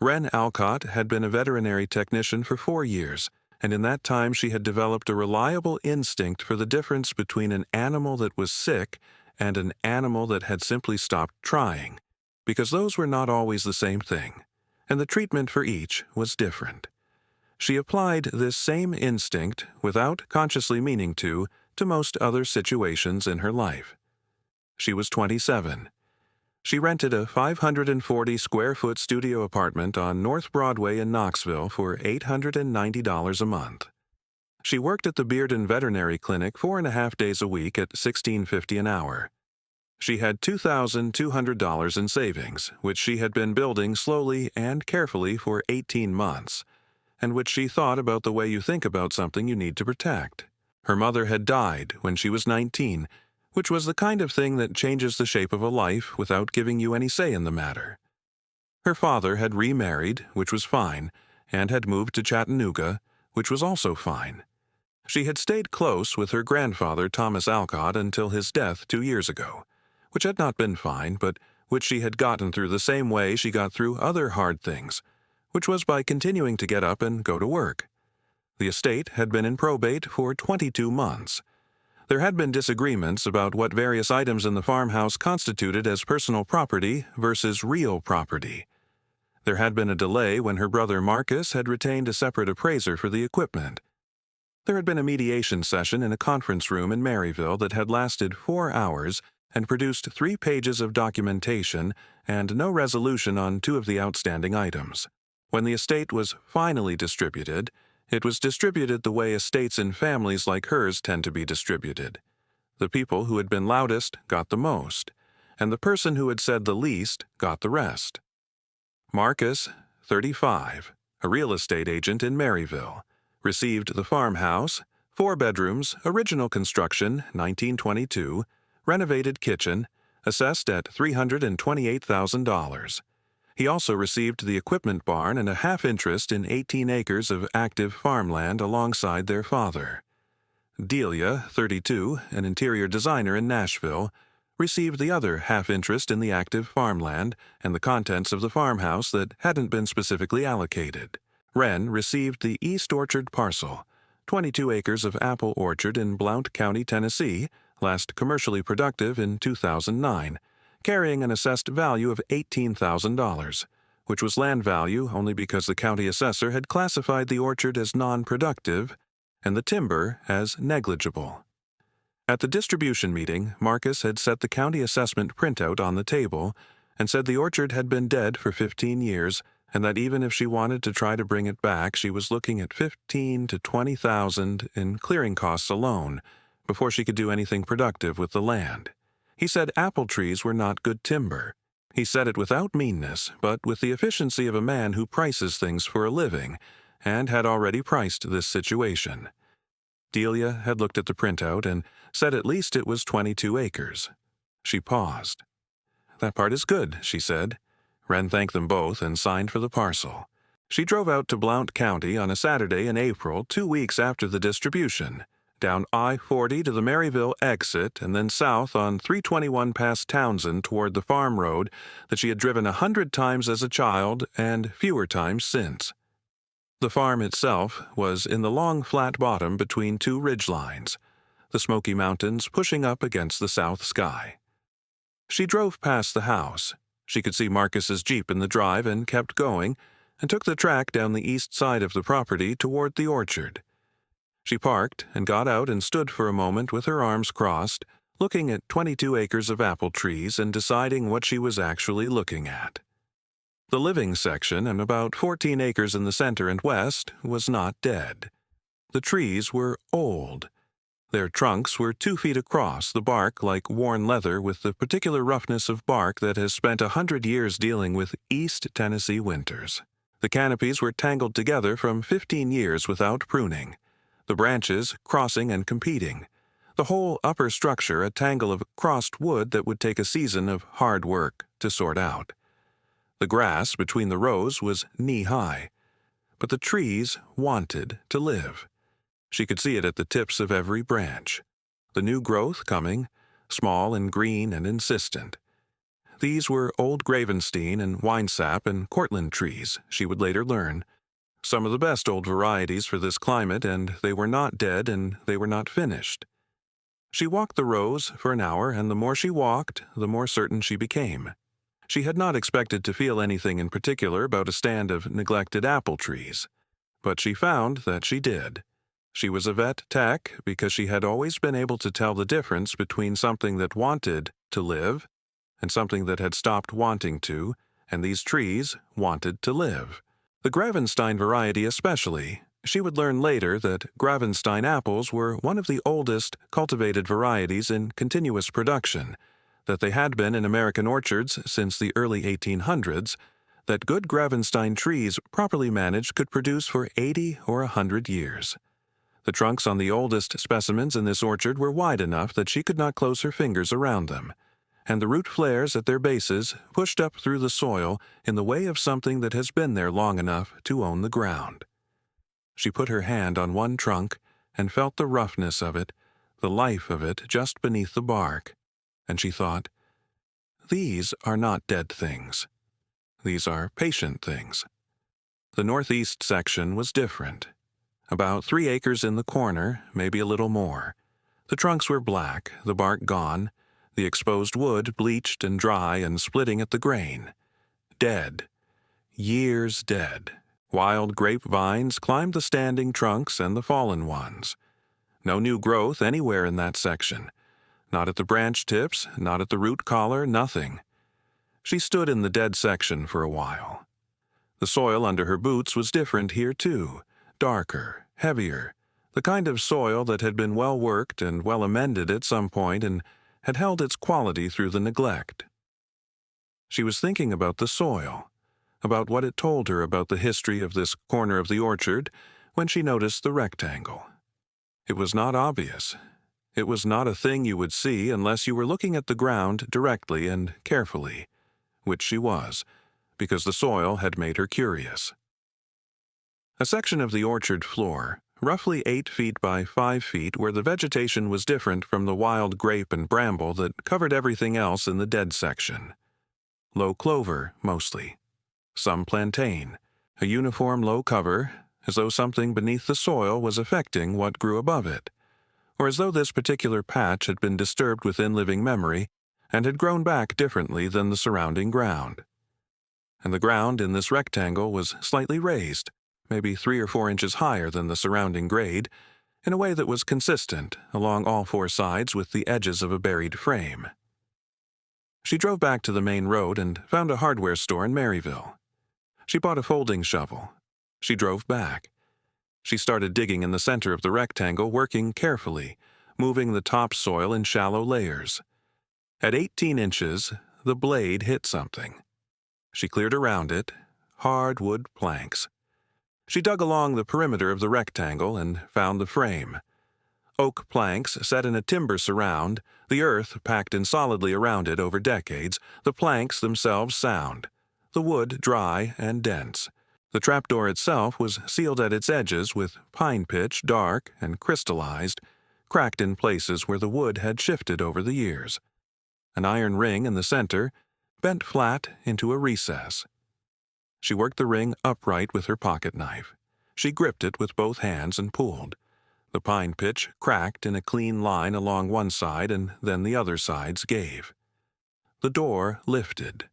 Wren Alcott had been a veterinary technician for 4 years, and in that time she had developed a reliable instinct for the difference between an animal that was sick and an animal that had simply stopped trying, because those were not always the same thing, and the treatment for each was different. She applied this same instinct, without consciously meaning to most other situations in her life. She was 27. She rented a 540-square-foot studio apartment on North Broadway in Knoxville for $890 a month. She worked at the Bearden Veterinary Clinic 4.5 days a week at $16.50 an hour. She had $2,200 in savings, which she had been building slowly and carefully for 18 months, and which she thought about the way you think about something you need to protect. Her mother had died when she was 19, which was the kind of thing that changes the shape of a life without giving you any say in the matter. Her father had remarried, which was fine, and had moved to Chattanooga, which was also fine. She had stayed close with her grandfather, Thomas Alcott, until his death 2 years ago, which had not been fine, but which she had gotten through the same way she got through other hard things, which was by continuing to get up and go to work. The estate had been in probate for 22 months. There had been disagreements about what various items in the farmhouse constituted as personal property versus real property. There had been a delay when her brother Marcus had retained a separate appraiser for the equipment. There had been a mediation session in a conference room in Maryville that had lasted 4 hours and produced 3 pages of documentation and no resolution on 2 of the outstanding items. When the estate was finally distributed, it was distributed the way estates in families like hers tend to be distributed. The people who had been loudest got the most, and the person who had said the least got the rest. Marcus, 35, a real estate agent in Maryville, received the farmhouse, 4 bedrooms, original construction, 1922, renovated kitchen, assessed at $328,000. He also received the equipment barn and a half interest in 18 acres of active farmland alongside their father. Delia, 32, an interior designer in Nashville, received the other half interest in the active farmland and the contents of the farmhouse that hadn't been specifically allocated. Wren received the East Orchard parcel, 22 acres of apple orchard in Blount County, Tennessee, last commercially productive in 2009, carrying an assessed value of $18,000, which was land value only because the county assessor had classified the orchard as non-productive and the timber as negligible. At the distribution meeting, Marcus had set the county assessment printout on the table and said the orchard had been dead for 15 years and that even if she wanted to try to bring it back, she was looking at $15,000 to $20,000 in clearing costs alone before she could do anything productive with the land. He said apple trees were not good timber. He said it without meanness, but with the efficiency of a man who prices things for a living, and had already priced this situation. Delia had looked at the printout and said at least it was 22 acres. She paused. "That part is good," she said. Wren thanked them both and signed for the parcel. She drove out to Blount County on a Saturday in April, 2 weeks after the distribution, down I-40 to the Maryville exit and then south on 321 past Townsend toward the farm road that she had driven 100 times as a child and fewer times since. The farm itself was in the long flat bottom between 2 ridgelines, the Smoky Mountains pushing up against the south sky. She drove past the house. She could see Marcus's Jeep in the drive and kept going, and took the track down the east side of the property toward the orchard. She parked and got out and stood for a moment with her arms crossed, looking at 22 acres of apple trees and deciding what she was actually looking at. The living section, and about 14 acres in the center and west, was not dead. The trees were old. Their trunks were 2 feet across, the bark like worn leather with the particular roughness of bark that has spent 100 years dealing with East Tennessee winters. The canopies were tangled together from 15 years without pruning, the branches crossing and competing, the whole upper structure a tangle of crossed wood that would take a season of hard work to sort out. The grass between the rows was knee-high, but the trees wanted to live. She could see it at the tips of every branch. The new growth coming, small and green and insistent. These were old Gravenstein and winesap and Cortland trees, she would later learn. Some of the best old varieties for this climate, and they were not dead and they were not finished. She walked the rows for an hour, and the more she walked, the more certain she became. She had not expected to feel anything in particular about a stand of neglected apple trees, but she found that she did. She was a vet tech because she had always been able to tell the difference between something that wanted to live and something that had stopped wanting to, and these trees wanted to live. The Gravenstein variety especially. She would learn later that Gravenstein apples were one of the oldest cultivated varieties in continuous production, that they had been in American orchards since the early 1800s, that good Gravenstein trees properly managed could produce for 80 or 100 years. The trunks on the oldest specimens in this orchard were wide enough that she could not close her fingers around them, and the root flares at their bases pushed up through the soil in the way of something that has been there long enough to own the ground. She put her hand on one trunk and felt the roughness of it, the life of it just beneath the bark, and she thought, "These are not dead things. These are patient things." The northeast section was different. About 3 acres in the corner, maybe a little more. The trunks were black, the bark gone, the exposed wood bleached and dry and splitting at the grain. Dead. Years dead. Wild grapevines climbed the standing trunks and the fallen ones. No new growth anywhere in that section. Not at the branch tips, not at the root collar, nothing. She stood in the dead section for a while. The soil under her boots was different here too. Darker, heavier, the kind of soil that had been well worked and well amended at some point and had held its quality through the neglect. She was thinking about the soil, about what it told her about the history of this corner of the orchard, when she noticed the rectangle. It was not obvious. It was not a thing you would see unless you were looking at the ground directly and carefully, which she was, because the soil had made her curious. A section of the orchard floor, roughly 8 feet by 5 feet, where the vegetation was different from the wild grape and bramble that covered everything else in the dead section. Low clover, mostly. Some plantain. A uniform low cover, as though something beneath the soil was affecting what grew above it, or as though this particular patch had been disturbed within living memory and had grown back differently than the surrounding ground. And the ground in this rectangle was slightly raised, maybe 3 or 4 inches higher than the surrounding grade, in a way that was consistent along all 4 sides with the edges of a buried frame. She drove back to the main road and found a hardware store in Maryville. She bought a folding shovel. She drove back. She started digging in the center of the rectangle, working carefully, moving the topsoil in shallow layers. At 18 inches, the blade hit something. She cleared around it, hard wood planks. She dug along the perimeter of the rectangle and found the frame. Oak planks set in a timber surround, the earth packed in solidly around it over decades, the planks themselves sound, the wood dry and dense. The trapdoor itself was sealed at its edges with pine pitch, dark and crystallized, cracked in places where the wood had shifted over the years. An iron ring in the center, bent flat into a recess. She worked the ring upright with her pocket knife. She gripped it with both hands and pulled. The pine pitch cracked in a clean line along one side, and then the other sides gave. The door lifted.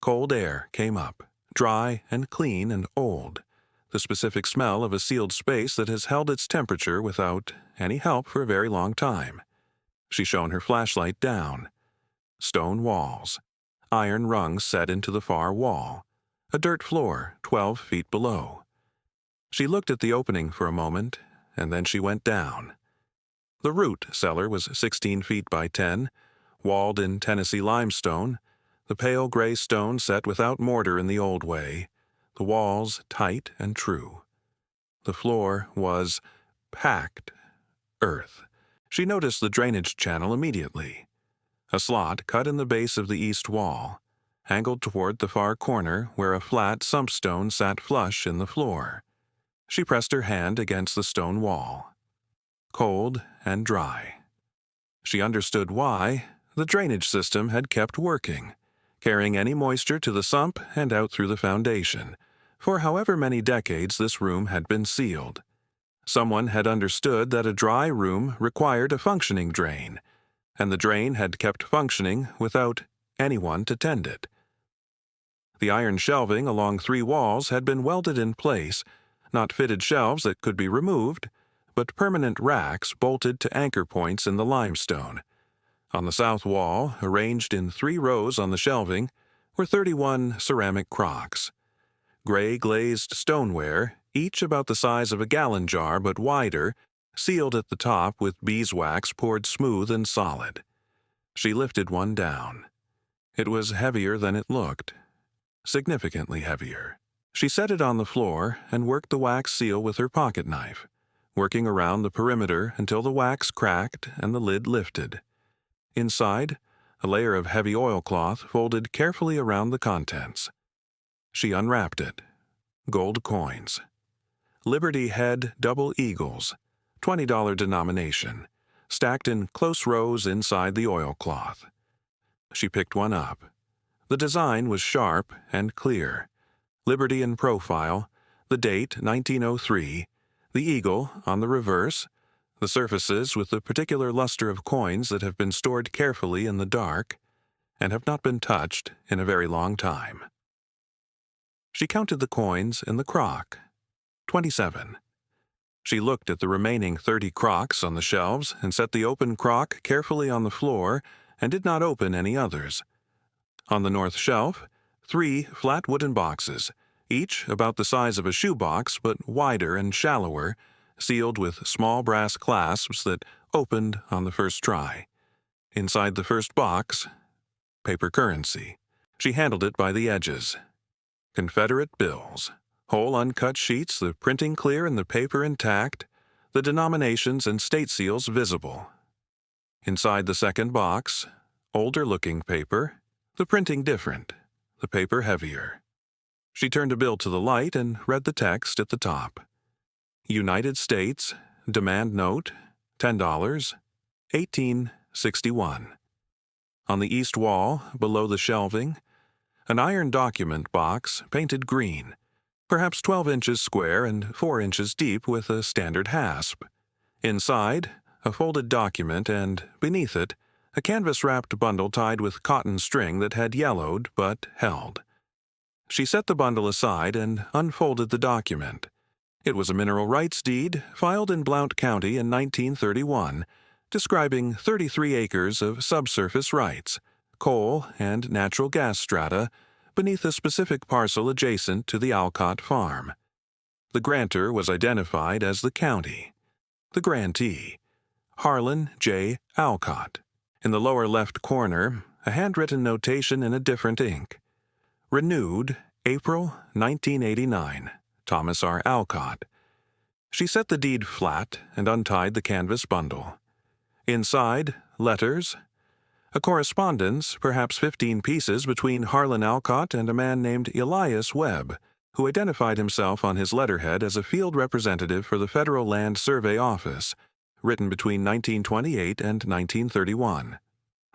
Cold air came up, dry and clean and old, the specific smell of a sealed space that has held its temperature without any help for a very long time. She shone her flashlight down. Stone walls. Iron rungs set into the far wall. A dirt floor 12 feet below. She looked at the opening for a moment, and then she went down. The root cellar was 16 feet by 10, walled in Tennessee limestone, the pale gray stone set without mortar in the old way, the walls tight and true. The floor was packed earth. She noticed the drainage channel immediately. A slot cut in the base of the east wall, angled toward the far corner where a flat sump stone sat flush in the floor. She pressed her hand against the stone wall. Cold and dry. She understood why. The drainage system had kept working, carrying any moisture to the sump and out through the foundation. For however many decades this room had been sealed. Someone had understood that a dry room required a functioning drain, and the drain had kept functioning without anyone to tend it. The iron shelving along 3 walls had been welded in place, not fitted shelves that could be removed, but permanent racks bolted to anchor points in the limestone. On the south wall, arranged in 3 rows on the shelving, were 31 ceramic crocks. Gray glazed stoneware, each about the size of a gallon jar but wider, sealed at the top with beeswax poured smooth and solid. She lifted one down. It was heavier than it looked. Significantly heavier. She set it on the floor and worked the wax seal with her pocket knife, working around the perimeter until the wax cracked and the lid lifted. Inside, a layer of heavy oilcloth folded carefully around the contents. She unwrapped it. Gold coins. Liberty Head double eagles, $20 denomination, stacked in close rows inside the oilcloth. She picked one up. The design was sharp and clear. Liberty in profile, the date 1903, the eagle on the reverse, the surfaces with the particular luster of coins that have been stored carefully in the dark and have not been touched in a very long time. She counted the coins in the crock. 27. She looked at the remaining 30 crocks on the shelves and set the open crock carefully on the floor and did not open any others. On the north shelf, 3 flat wooden boxes, each about the size of a shoebox but wider and shallower, sealed with small brass clasps that opened on the first try. Inside the first box, paper currency. She handled it by the edges. Confederate bills, whole uncut sheets, the printing clear and the paper intact, the denominations and state seals visible. Inside the second box, older-looking paper, the printing different, the paper heavier. She turned a bill to the light and read the text at the top. United States, demand note, $10, 1861. On the east wall, below the shelving, an iron document box painted green, perhaps 12 inches square and 4 inches deep with a standard hasp. Inside, a folded document and, beneath it, a canvas-wrapped bundle tied with cotton string that had yellowed but held. She set the bundle aside and unfolded the document. It was a mineral rights deed filed in Blount County in 1931, describing 33 acres of subsurface rights, coal and natural gas strata, beneath a specific parcel adjacent to the Alcott farm. The grantor was identified as the county. The grantee, Harlan J. Alcott. In the lower left corner, a handwritten notation in a different ink. Renewed, April 1989, Thomas R. Alcott. She set the deed flat and untied the canvas bundle. Inside, letters. A correspondence, perhaps 15 pieces, between Harlan Alcott and a man named Elias Webb, who identified himself on his letterhead as a field representative for the Federal Land Survey Office, written between 1928 and 1931.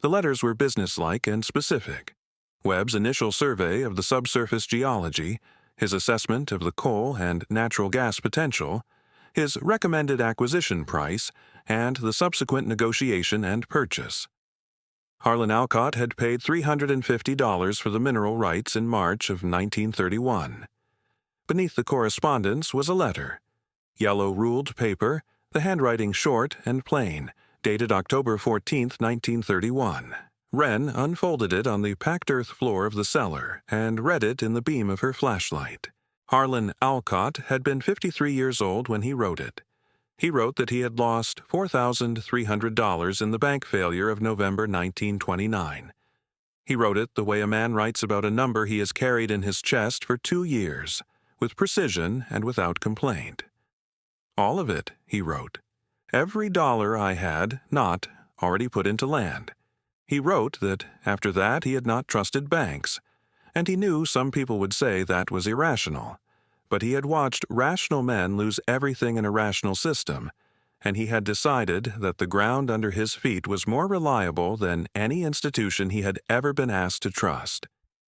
The letters were businesslike and specific. Webb's initial survey of the subsurface geology, his assessment of the coal and natural gas potential, his recommended acquisition price, and the subsequent negotiation and purchase. Harlan Alcott had paid $350 for the mineral rights in March of 1931. Beneath the correspondence was a letter. Yellow ruled paper, the handwriting short and plain, dated October 14, 1931. Wren unfolded it on the packed earth floor of the cellar and read it in the beam of her flashlight. Harlan Alcott had been 53 years old when he wrote it. He wrote that he had lost $4,300 in the bank failure of November 1929. He wrote it the way a man writes about a number he has carried in his chest for 2 years, with precision and without complaint. All of it, he wrote. Every dollar I had not already put into land. He wrote that after that he had not trusted banks, and he knew some people would say that was irrational. But he had watched rational men lose everything in a rational system, and he had decided that the ground under his feet was more reliable than any institution he had ever been asked to trust.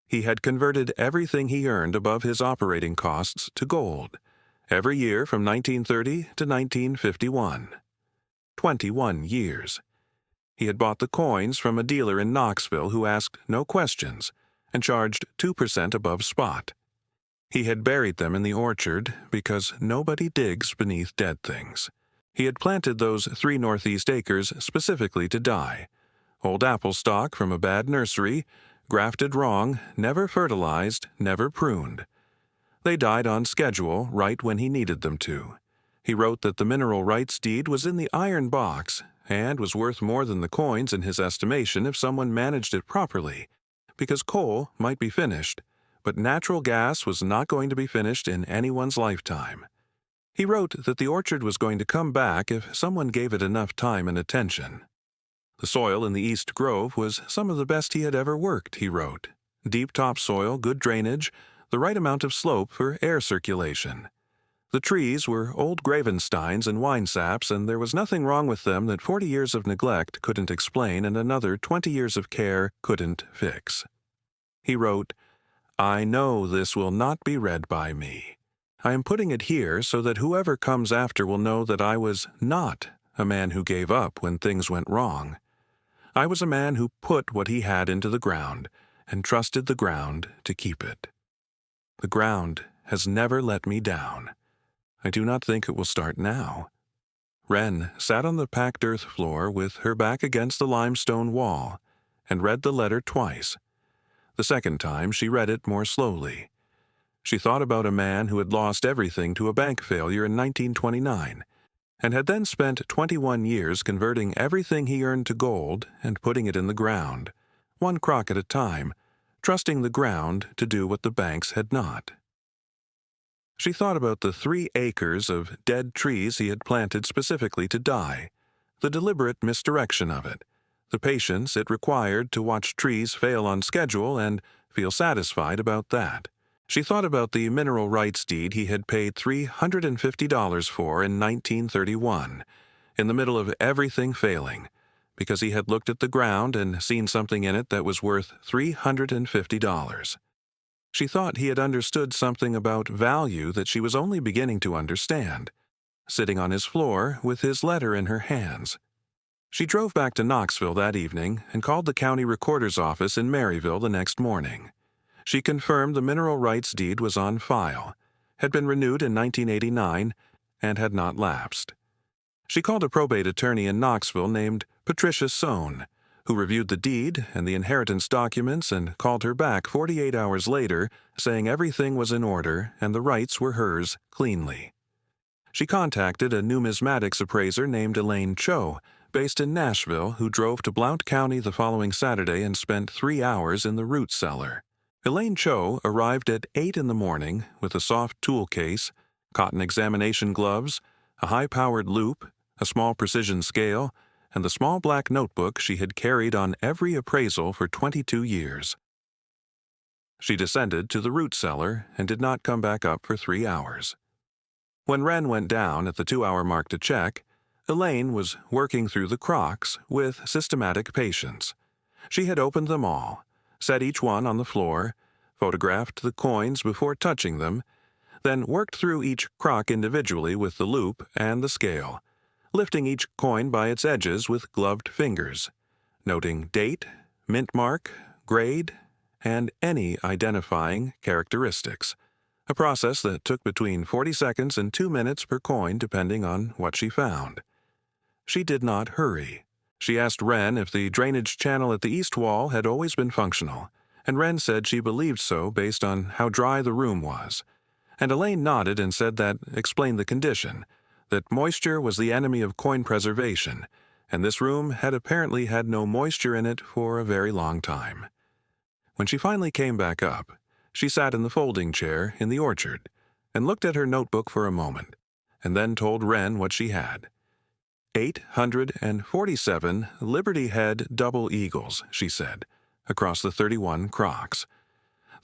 He had converted everything he earned above his operating costs to gold, every year from 1930 to 1951. 21 years. He had bought the coins from a dealer in Knoxville who asked no questions and charged 2% above spot. He had buried them in the orchard because nobody digs beneath dead things. He had planted those 3 northeast acres specifically to die. Old apple stock from a bad nursery, grafted wrong, never fertilized, never pruned. They died on schedule right when he needed them to. He wrote that the mineral rights deed was in the iron box and was worth more than the coins in his estimation if someone managed it properly, because coal might be finished, but natural gas was not going to be finished in anyone's lifetime. He wrote that the orchard was going to come back if someone gave it enough time and attention. The soil in the East Grove was some of the best he had ever worked, he wrote. Deep topsoil, good drainage, the right amount of slope for air circulation. The trees were old Gravensteins and winesaps, and there was nothing wrong with them that 40 years of neglect couldn't explain and another 20 years of care couldn't fix. He wrote, "I know this will not be read by me. I am putting it here so that whoever comes after will know that I was not a man who gave up when things went wrong. I was a man who put what he had into the ground and trusted the ground to keep it. The ground has never let me down. I do not think it will start now." Wren sat on the packed earth floor with her back against the limestone wall and read the letter twice. The second time she read it more slowly. She thought about a man who had lost everything to a bank failure in 1929 and had then spent 21 years converting everything he earned to gold and putting it in the ground, one crock at a time, trusting the ground to do what the banks had not. She thought about the 3 acres of dead trees he had planted specifically to die, the deliberate misdirection of it, the patience it required to watch trees fail on schedule and feel satisfied about that. She thought about the mineral rights deed he had paid $350 for in 1931, in the middle of everything failing, because he had looked at the ground and seen something in it that was worth $350. She thought he had understood something about value that she was only beginning to understand, sitting on his floor with his letter in her hands. She drove back to Knoxville that evening and called the county recorder's office in Maryville the next morning. She confirmed the mineral rights deed was on file, had been renewed in 1989, and had not lapsed. She called a probate attorney in Knoxville named Patricia Sohn, who reviewed the deed and the inheritance documents and called her back 48 hours later saying everything was in order and the rights were hers cleanly. She contacted a numismatics appraiser named Elaine Cho, based in Nashville, who drove to Blount County the following Saturday and spent 3 hours in the root cellar. Elaine Cho arrived at 8 in the morning with a soft tool case, cotton examination gloves, a high-powered loop, a small precision scale, and the small black notebook she had carried on every appraisal for 22 years. She descended to the root cellar and did not come back up for 3 hours. When Wren went down at the 2-hour mark to check, Elaine was working through the crocks with systematic patience. She had opened them all, set each one on the floor, photographed the coins before touching them, then worked through each crock individually with the loop and the scale, lifting each coin by its edges with gloved fingers, noting date, mint mark, grade, and any identifying characteristics, a process that took between 40 seconds and 2 minutes per coin depending on what she found. She did not hurry. She asked Wren if the drainage channel at the east wall had always been functional, and Wren said she believed so based on how dry the room was. And Elaine nodded and said that explained the condition, that moisture was the enemy of coin preservation, and this room had apparently had no moisture in it for a very long time. When she finally came back up, she sat in the folding chair in the orchard and looked at her notebook for a moment, and then told Wren what she had. 847 Liberty Head double eagles, she said, across the 31 crocks.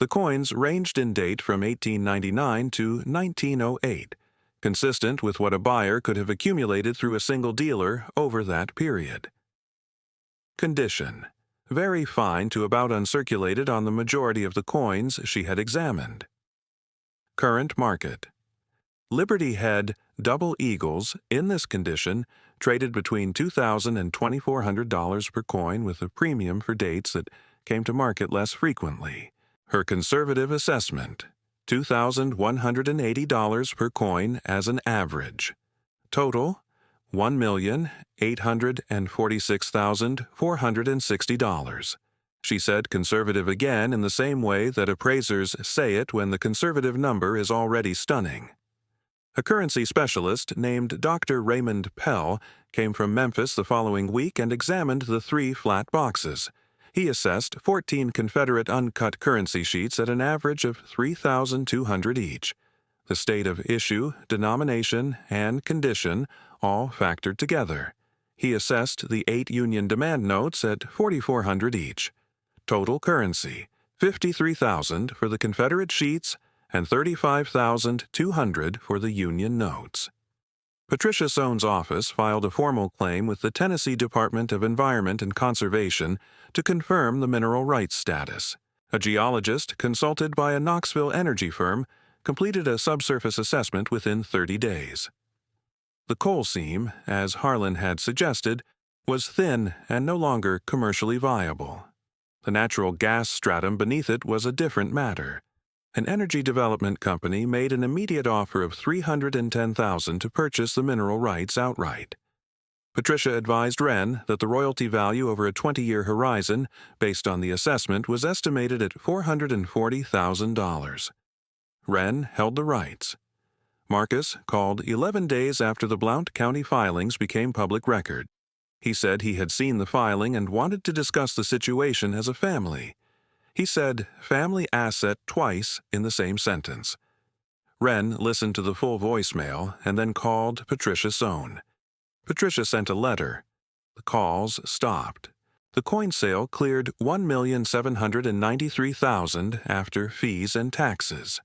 The coins ranged in date from 1899 to 1908, consistent with what a buyer could have accumulated through a single dealer over that period. Condition: very fine to about uncirculated on the majority of the coins she had examined. Current market. Liberty Head Double Eagles, in this condition, traded between $2,000 and $2,400 per coin with a premium for dates that came to market less frequently. Her conservative assessment, $2,180 per coin as an average. Total, $1,846,460. She said conservative again in the same way that appraisers say it when the conservative number is already stunning. A currency specialist named Dr. Raymond Pell came from Memphis the following week and examined the 3 flat boxes. He assessed 14 Confederate uncut currency sheets at an average of $3,200 each. The state of issue, denomination, and condition all factored together. He assessed the 8 Union demand notes at $4,400 each. Total currency, $53,000 for the Confederate sheets and $35,200 for the Union notes. Patricia Soane's office filed a formal claim with the Tennessee Department of Environment and Conservation to confirm the mineral rights status. A geologist consulted by a Knoxville energy firm completed a subsurface assessment within 30 days. The coal seam, as Harlan had suggested, was thin and no longer commercially viable. The natural gas stratum beneath it was a different matter. An energy development company made an immediate offer of $310,000 to purchase the mineral rights outright. Patricia advised Wren that the royalty value over a 20-year horizon, based on the assessment, was estimated at $440,000. Wren held the rights. Marcus called 11 days after the Blount County filings became public record. He said he had seen the filing and wanted to discuss the situation as a family. He said family asset twice in the same sentence. Wren listened to the full voicemail and then called Patricia Soane. Patricia sent a letter. The calls stopped. The coin sale cleared $1,793,000 after fees and taxes.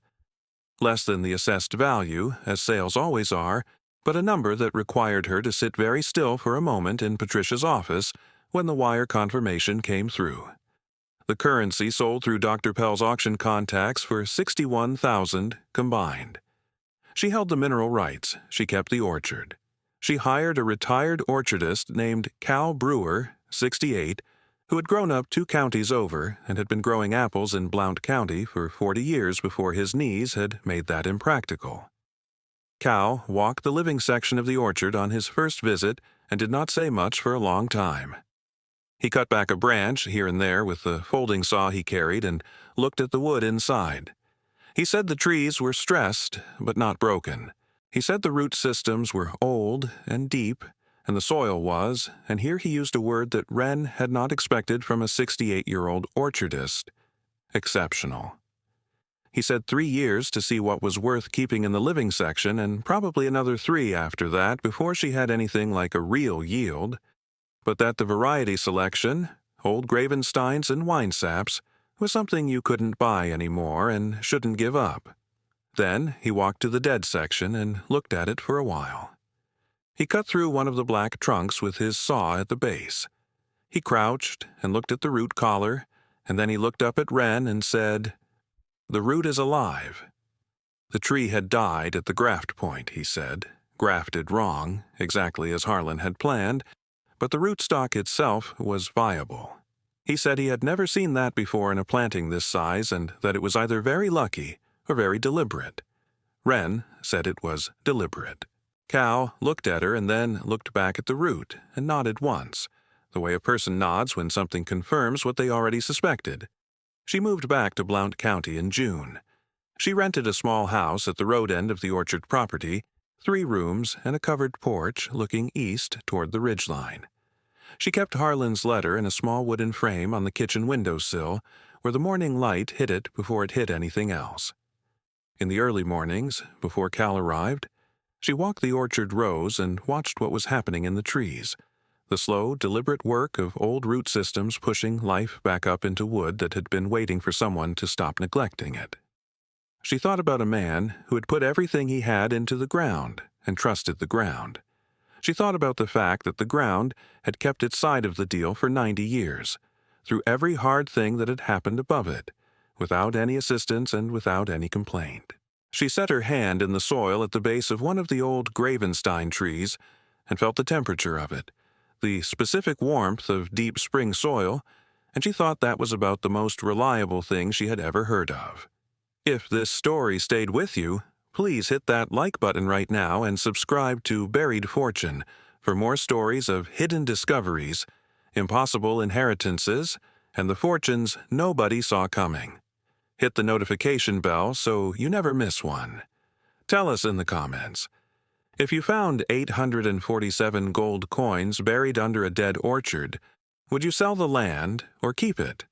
Less than the assessed value, as sales always are, but a number that required her to sit very still for a moment in Patricia's office when the wire confirmation came through. The currency sold through Dr. Pell's auction contacts for $61,000 combined. She held the mineral rights. She kept the orchard. She hired a retired orchardist named Cal Brewer, 68, who had grown up 2 counties over and had been growing apples in Blount County for 40 years before his knees had made that impractical. Cal walked the living section of the orchard on his first visit and did not say much for a long time. He cut back a branch here and there with the folding saw he carried and looked at the wood inside. He said the trees were stressed, but not broken. He said the root systems were old and deep, and the soil was, and here he used a word that Wren had not expected from a 68-year-old orchardist, exceptional. He said 3 years to see what was worth keeping in the living section and probably another 3 after that before she had anything like a real yield, but that the variety selection, old Gravensteins and Winesaps, was something you couldn't buy anymore and shouldn't give up. Then he walked to the dead section and looked at it for a while. He cut through one of the black trunks with his saw at the base. He crouched and looked at the root collar, and then he looked up at Wren and said, "The root is alive." The tree had died at the graft point, he said, grafted wrong, exactly as Harlan had planned, but the rootstock itself was viable. He said he had never seen that before in a planting this size and that it was either very lucky or very deliberate. Wren said it was deliberate. Cal looked at her and then looked back at the root and nodded once, the way a person nods when something confirms what they already suspected. She moved back to Blount County in June. She rented a small house at the road end of the orchard property, 3 rooms and a covered porch looking east toward the ridgeline. She kept Harlan's letter in a small wooden frame on the kitchen windowsill, where the morning light hit it before it hit anything else. In the early mornings, before Cal arrived, she walked the orchard rows and watched what was happening in the trees, the slow, deliberate work of old root systems pushing life back up into wood that had been waiting for someone to stop neglecting it. She thought about a man who had put everything he had into the ground and trusted the ground. She thought about the fact that the ground had kept its side of the deal for 90 years. through every hard thing that had happened above it, without any assistance and without any complaint. She set her hand in the soil at the base of one of the old Gravenstein trees and felt the temperature of it, the specific warmth of deep spring soil, and she thought that was about the most reliable thing she had ever heard of. If this story stayed with you, please hit that like button right now and subscribe to Buried Fortune for more stories of hidden discoveries, impossible inheritances, and the fortunes nobody saw coming. Hit the notification bell so you never miss one. Tell us in the comments. If you found 847 gold coins buried under a dead orchard, would you sell the land or keep it?